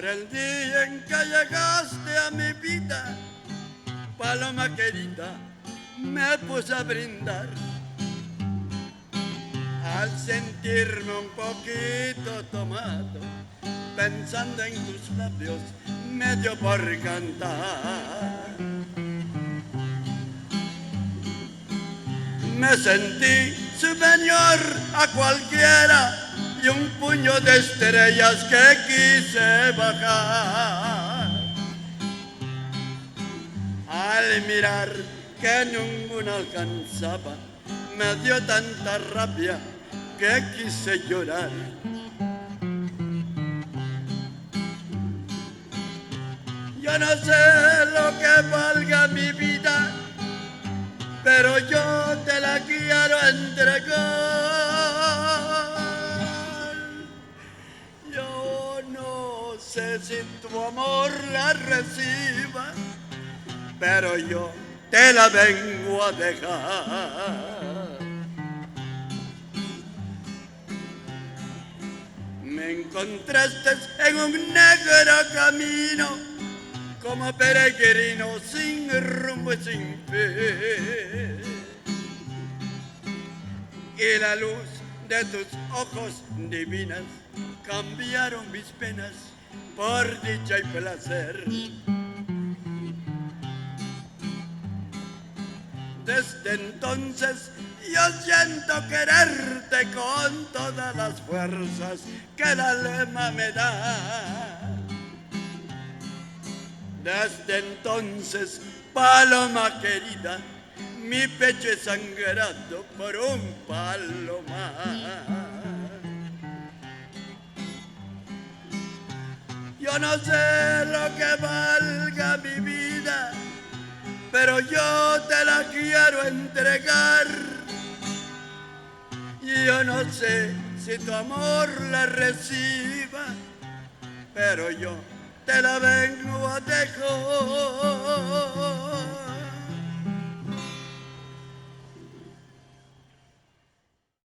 Por el día en que llegaste a mi vida, paloma querida, me puse a brindar. Al sentirme un poquito tomado, pensando en tus labios, me dio por cantar. Me sentí superior a cualquiera y un puño de estrellas que quise bajar. Al mirar que ninguna alcanzaba, me dio tanta rabia que quise llorar. Yo no sé lo que valga mi vida, pero yo te la quiero entregar. Yo no sé si tu amor la reciba, pero yo te la vengo a dejar. Me encontraste en un negro camino, como peregrino sin rumbo y sin fe. Y la luz de tus ojos divinas cambiaron mis penas por dicha y placer. Desde entonces yo siento quererte con todas las fuerzas que el alma me da. Desde entonces, paloma querida, mi pecho es sangrado por un palomar. Yo no sé lo que valga mi vida, pero yo te la quiero entregar. Y yo no sé si tu amor la reciba, pero yo te la vengo a dejar.